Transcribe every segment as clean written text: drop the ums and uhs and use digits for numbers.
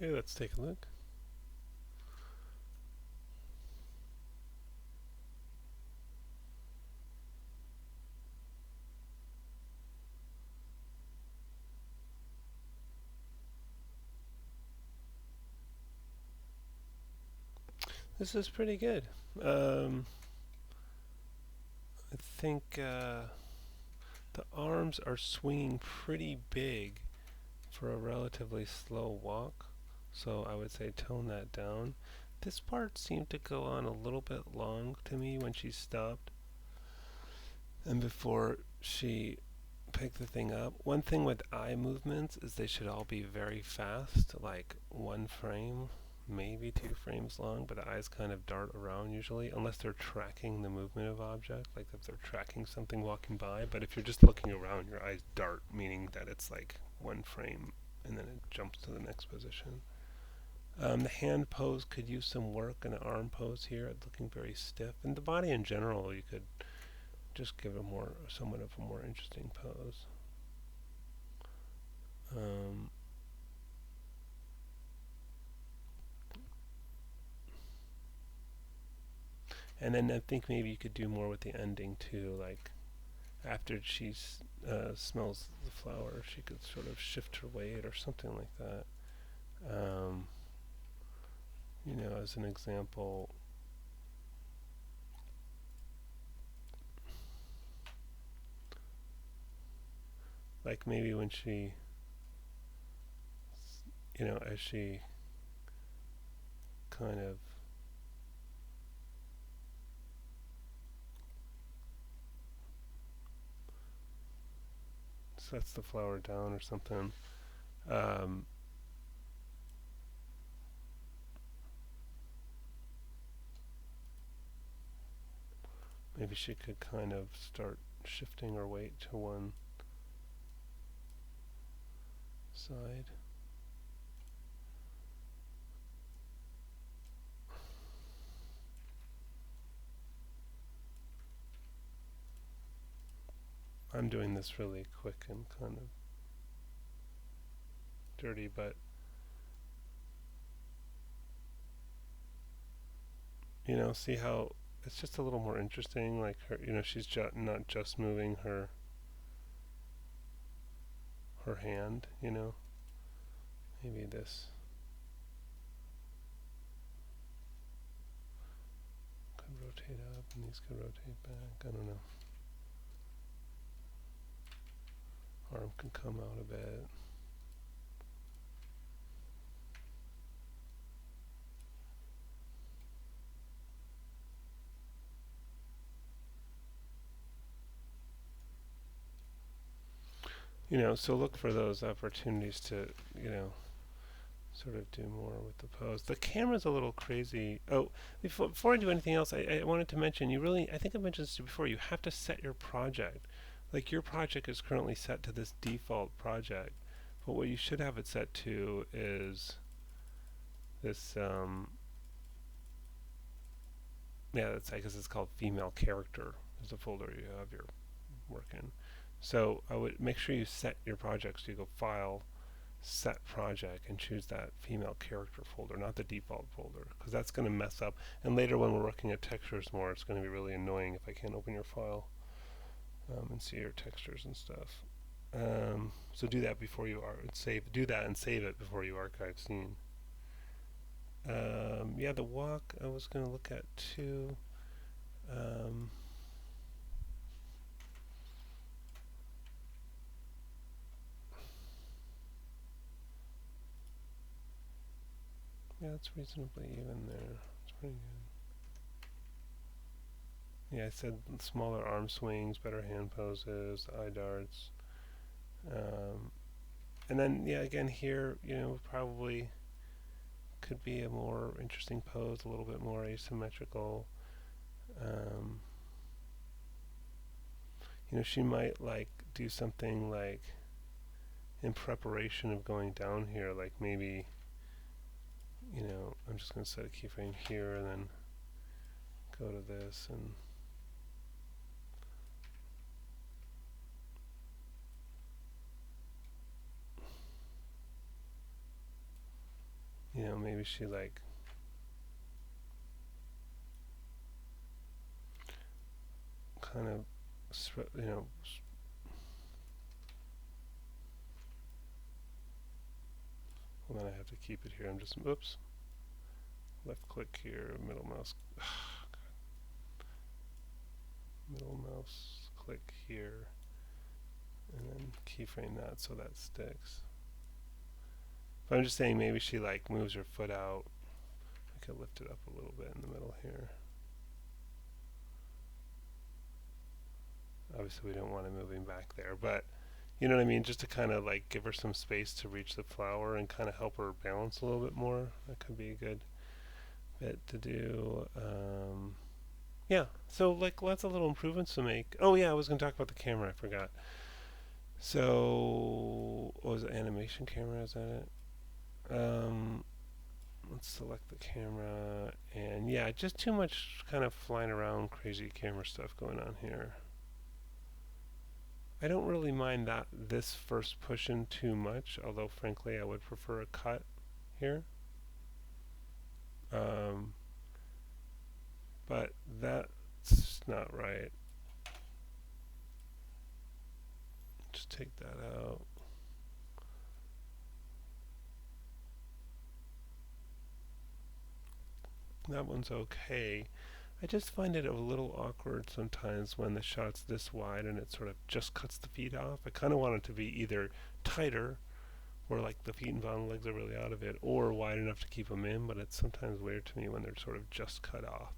Okay, let's take a look. This is pretty good. Um, I think the arms are swinging pretty big for a relatively slow walk, so I would say tone that down. This part seemed to go on a little bit long to me when she stopped and before she picked the thing up. One thing with eye movements is they should all be very fast, like one frame, maybe 2 frames long, but the eyes kind of dart around usually, unless they're tracking the movement of object, like if they're tracking something walking by. But if you're just looking around, your eyes dart, meaning that it's like one frame and then it jumps to the next position. The hand pose could use some work, and the arm pose here, it's looking very stiff. And the body in general, you could just give it somewhat of a more interesting pose. Um, and then I think maybe you could do more with the ending too, like after she smells the flower, she could sort of shift her weight or something like that. Um, as an example, like maybe when she, as she kind of sets the flower down or something. Um, Maybe she could kind of start shifting her weight to one side. I'm doing this really quick and kind of dirty, but see how it's just a little more interesting. Like her, she's not just moving her hand. Maybe this could rotate up, and these could rotate back. I don't know. Arm can come out a bit. So look for those opportunities to, sort of do more with the pose. The camera's a little crazy. Oh, before I do anything else, I wanted to mention, I think I mentioned this before, you have to set your project. Like your project is currently set to this default project, but what you should have it set to is this, I guess it's called female character is the folder you have your work in. So I would make sure you set your project, so you go File, Set Project, and choose that female character folder, not the default folder, because that's going to mess up. And later when we're looking at textures more, it's going to be really annoying if I can't open your file and see your textures and stuff. So do that before you do that and save it before you archive scene. Yeah, the walk I was going to look at too. Um, yeah, it's reasonably even there. It's pretty good. Yeah, I said smaller arm swings, better hand poses, eye darts. Um, and then, yeah, again here, probably could be a more interesting pose, a little bit more asymmetrical. Um, she might like do something like in preparation of going down here, like maybe, I'm just going to set a keyframe here and then go to this and maybe she like kind of, you know, well, then I have to keep it here. I'm just, oops, left click here, middle mouse, middle mouse click here, and then keyframe that so that sticks. But I'm just saying maybe she like moves her foot out. I could lift it up a little bit in the middle here. Obviously we don't want it moving back there, but you know what I mean? Just to kind of like give her some space to reach the flower and kind of help her balance a little bit more. That could be a good bit to do. Yeah, so like lots of little improvements to make. Oh yeah, I was going to talk about the camera. I forgot. So, what was it? Animation camera? Is that it? Let's select the camera. And yeah, just too much kind of flying around crazy camera stuff going on here. I don't really mind that this first push-in too much, although frankly I would prefer a cut here. But that's not right. Just take that out. That one's okay. I just find it a little awkward sometimes when the shot's this wide and it sort of just cuts the feet off. I kind of want it to be either tighter, where like the feet and bottom legs are really out of it, or wide enough to keep them in, but it's sometimes weird to me when they're sort of just cut off.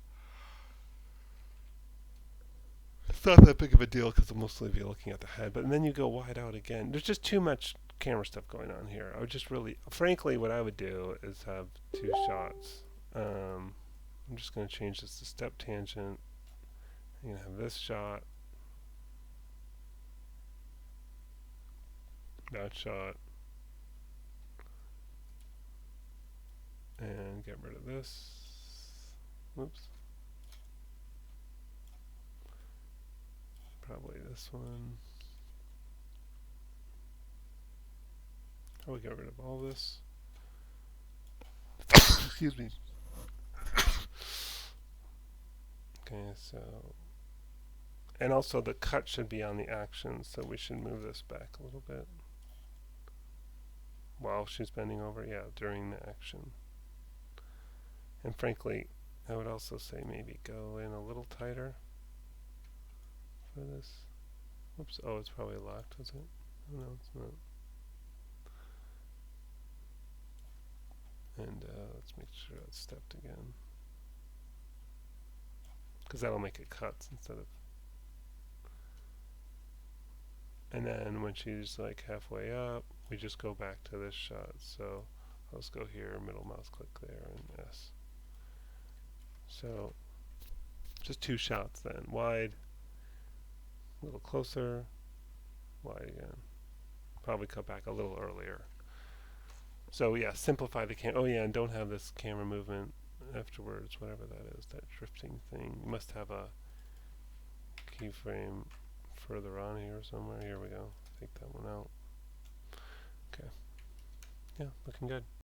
It's not that big of a deal because I'll mostly be looking at the head, but then you go wide out again. There's just too much camera stuff going on here. I would just really, frankly, what I would do is have two shots. I'm just going to change this to step tangent. I'm going to have this shot, that shot, and get rid of this. Whoops. Probably this one. Probably get rid of all this. Excuse me. Okay, so, and also the cut should be on the action, so we should move this back a little bit while she's bending over. Yeah, during the action. And frankly, I would also say maybe go in a little tighter for this. Whoops, oh, it's probably locked, is it? Oh, no, it's not. And let's make sure it's stepped again, because that'll make it cuts instead of. And then when she's like halfway up, we just go back to this shot. So let's go here, middle mouse click there, and S. So just two shots then. Wide, a little closer, wide again. Probably cut back a little earlier. So yeah, simplify the camera. Oh yeah, and don't have this camera movement afterwards, whatever that is, that drifting thing. You must have a keyframe further on here somewhere. Here we go. Take that one out. Okay. Yeah, looking good.